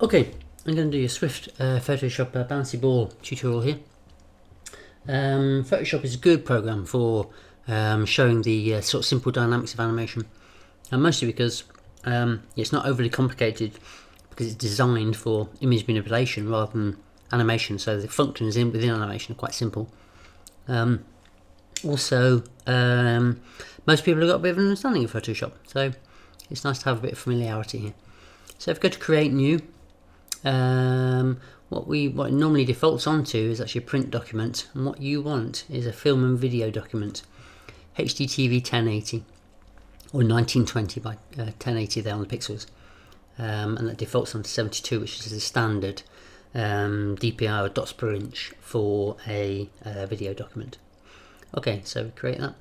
Okay, I'm going to do a Swift Photoshop bouncy ball tutorial here. Photoshop is a good program for showing the sort of simple dynamics of animation, and mostly because it's not overly complicated, because it's designed for image manipulation rather than animation, so the functions within animation are quite simple. Also, most people have got a bit of an understanding of Photoshop, so it's nice to have a bit of familiarity here. So if we go to create new, what it normally defaults onto is actually a print document, and what you want is a film and video document, HDTV 1080 or 1920 by 1080 there on the pixels, and that defaults onto 72, which is the standard DPI or dots per inch for a video document. Okay, so we create that.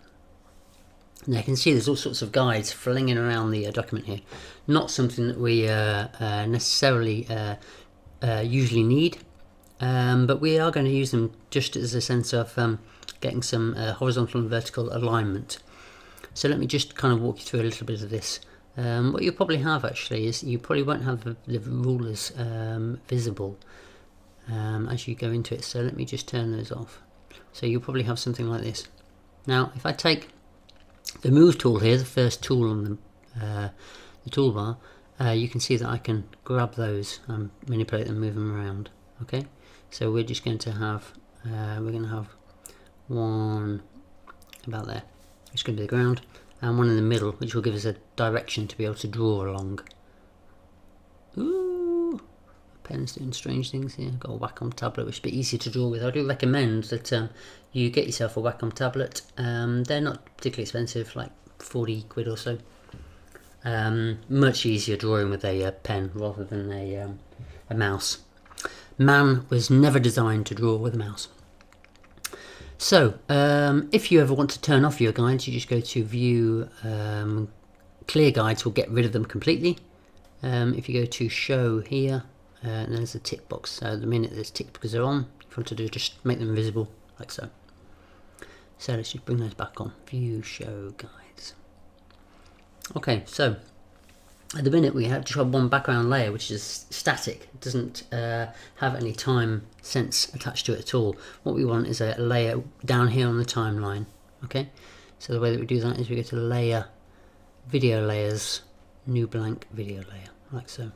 Now you can see there's all sorts of guides flinging around the document here. Not something that we necessarily usually need, but we are going to use them just as a sense of getting some horizontal and vertical alignment. So let me just kind of walk you through a little bit of this. What you'll probably have actually is you probably won't have the rulers visible as you go into it, so let me just turn those off. So you'll probably have something like this. Now if I take the move tool here, the first tool on the toolbar, you can see that I can grab those and manipulate them, move them around. Okay, so we're just going to have one about there, it's going to be the ground, and one in the middle, which will give us a direction to be able to draw along. Ooh, pen's doing strange things here. I've got a Wacom tablet, which is a bit easier to draw with. I do recommend that you get yourself a Wacom tablet. They're not particularly expensive, like 40 quid or so. Much easier drawing with a pen rather than a mouse. Man was never designed to draw with a mouse. So if you ever want to turn off your guides, you just go to view, clear guides will get rid of them completely. If you go to show here, and there's a tick box, so the minute there's tick because they're on, if you want to do, just make them visible like so. So let's just bring those back on, view, show, guides. Okay, so at the minute we have just have one background layer which is static. It doesn't have any time sense attached to it at all. What we want is a layer down here on the timeline. Okay, so the way that we do that is we go to layer, video layers, new blank video layer, like so.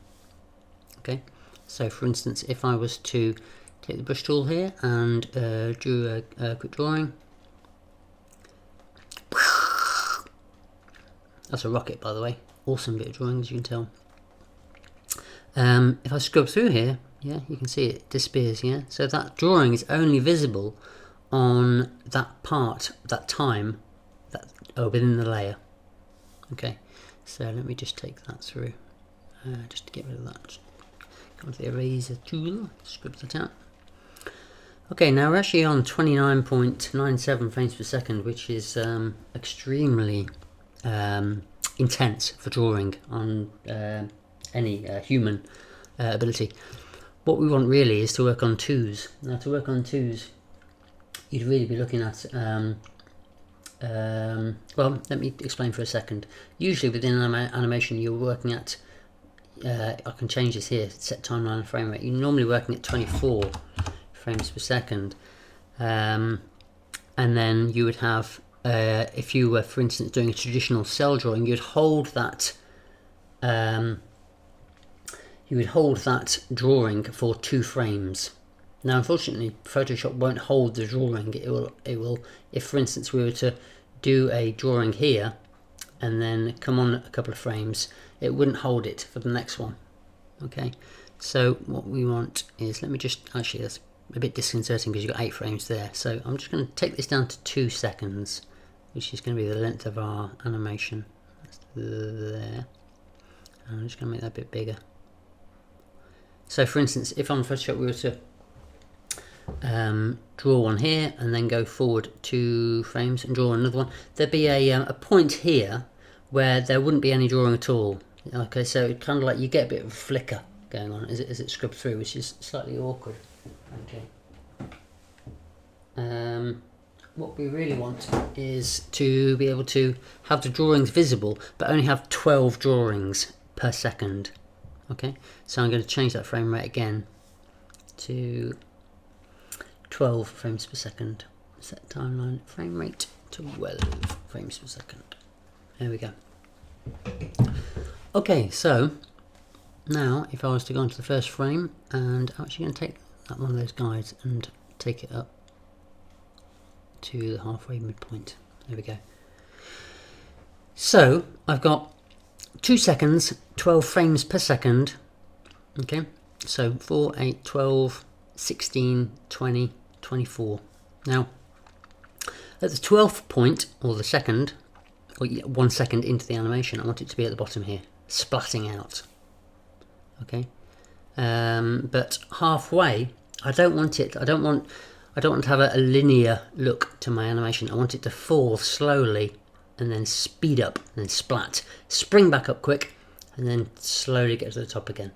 Okay, so for instance, if I was to take the brush tool here and do a quick drawing. That's a rocket, by the way. Awesome bit of drawing, as you can tell. If I scrub through here, yeah, you can see it disappears, yeah? So that drawing is only visible on that part, that time, within the layer. Okay, so let me just take that through, just to get rid of that. Come to the eraser tool, scrub that out. Okay, now we're actually on 29.97 frames per second, which is extremely intense for drawing on any human ability. What we want really is to work on twos. Now to work on twos, you'd really be looking at well, let me explain for a second. Usually within animation you're working at I can change this here, set timeline and frame rate. You're normally working at 24 frames per second, and then you would have if you were, for instance, doing a traditional cell drawing, you'd hold that drawing for 2 frames. Now unfortunately Photoshop won't hold the drawing. It will if for instance we were to do a drawing here and then come on a couple of frames, it wouldn't hold it for the next one. Okay, so what we want is, let me just, actually that's a bit disconcerting because you've got 8 frames there, so I'm just going to take this down to 2 seconds, which is going to be the length of our animation. That's there. And I'm just going to make that a bit bigger. So for instance, if on Photoshop we were to draw one here and then go forward 2 frames and draw another one, there'd be a point here where there wouldn't be any drawing at all. Okay, so it kind of like you get a bit of a flicker going on as it scrubs through, which is slightly awkward. Okay. What we really want is to be able to have the drawings visible, but only have 12 drawings per second. Okay, so I'm going to change that frame rate again to 12 frames per second. Set timeline frame rate to 12 frames per second. There we go. Okay, so now if I was to go into the first frame, and I'm actually going to take that one of those guides and take it up to the halfway midpoint. There we go. So I've got 2 seconds, 12 frames per second. Okay, so 4, 8, 12, 16, 20, 24. Now, at the 12th point, or the second, or 1 second into the animation, I want it to be at the bottom here, splatting out. Okay, but halfway, I don't want it. I don't want to have a linear look to my animation. I want it to fall slowly and then speed up and then splat, spring back up quick, and then slowly get to the top again,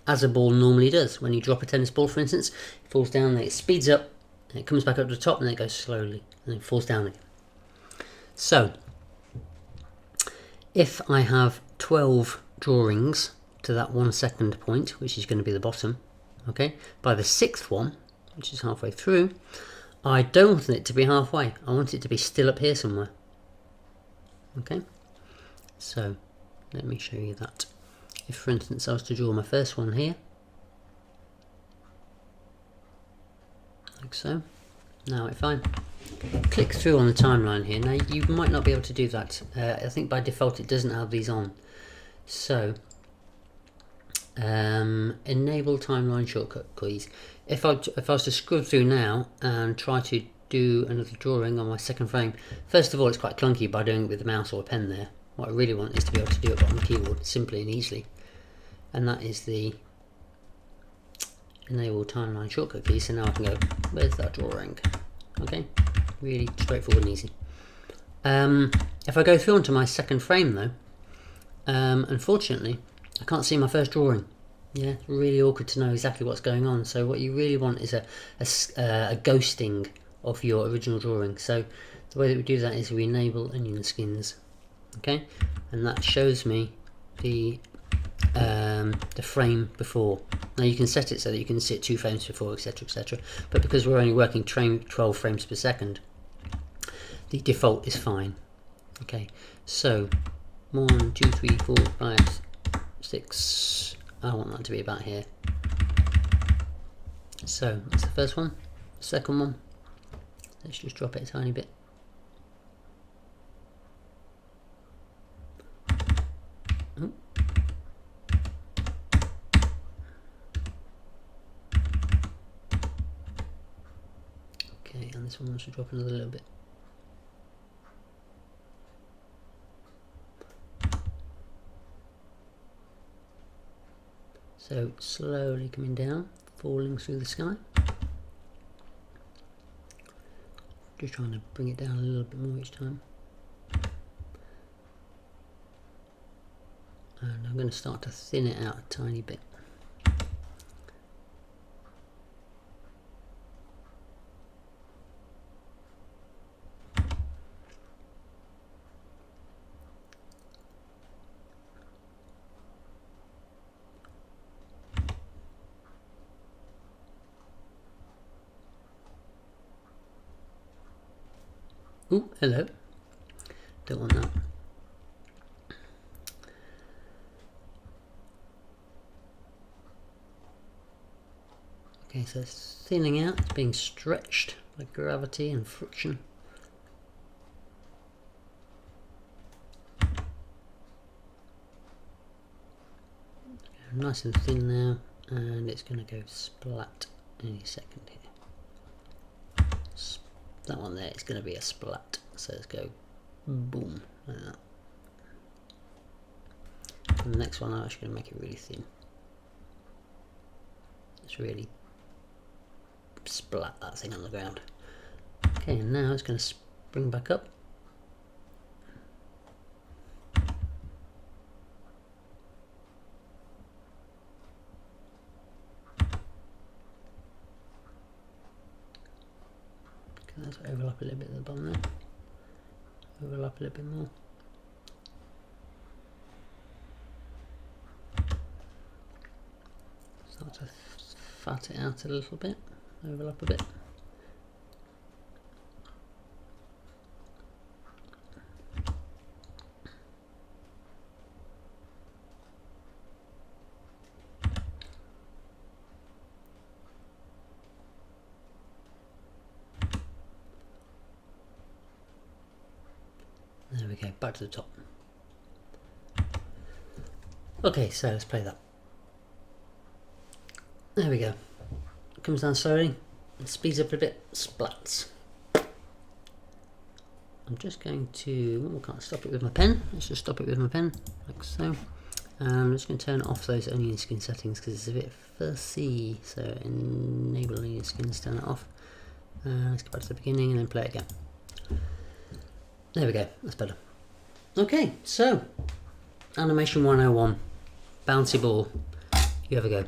as a ball normally does. When you drop a tennis ball, for instance, it falls down, then it speeds up, and it comes back up to the top, and then it goes slowly, and then it falls down again. So, if I have 12 drawings to that 1 second point, which is going to be the bottom, okay, by the 6th one, which is halfway through, I don't want it to be halfway. I want it to be still up here somewhere. Okay, so let me show you that. If, for instance, I was to draw my first one here, like so. Now, if I click through on the timeline here, now you might not be able to do that. I think by default it doesn't have these on. So, enable timeline shortcut keys. If I was to scroll through now and try to do another drawing on my second frame, first of all, it's quite clunky by doing it with the mouse or a pen there. What I really want is to be able to do it on the keyboard simply and easily, and that is the enable timeline shortcut key. So now I can go, where's that drawing? Okay, really straightforward and easy. If I go through onto my second frame though, unfortunately I can't see my first drawing. Yeah, really awkward to know exactly what's going on. So what you really want is a ghosting of your original drawing. So the way that we do that is we enable onion skins, okay, and that shows me the frame before. Now you can set it so that you can see it 2 frames before, etc, etc, but because we're only working 12 frames per second, the default is fine. Okay, so 1, 2, 3, 4, 5, 6, I want that to be about here. So that's the first one. The second one, let's just drop it a tiny bit. Oh. Okay, and this one wants to drop another little bit. So slowly coming down, falling through the sky. Just trying to bring it down a little bit more each time. And I'm going to start to thin it out a tiny bit. Ooh, hello. Don't want that. Okay, so it's thinning out, it's being stretched by gravity and friction. Nice and thin now, and it's going to go splat any second here. That one there is going to be a splat, so let's go boom like that. And the next one I'm actually going to make it really thin. Let's really splat that thing on the ground. Okay, and now it's going to spring back up. Let's overlap a little bit at the bottom there. Overlap a little bit more. Start to fat it out a little bit, overlap a bit. There we go, back to the top. Okay, so let's play that. There we go. Comes down slowly, speeds up a bit, splats. I'm just going to, oh, I can't stop it with my pen. Let's just stop it with my pen, like so. I'm just going to turn off those onion skin settings because it's a bit fussy. So enable onion skins, turn it off. Let's go back to the beginning and then play it again. There we go, that's better. Okay, so Animation 101, bouncy ball. You have a go.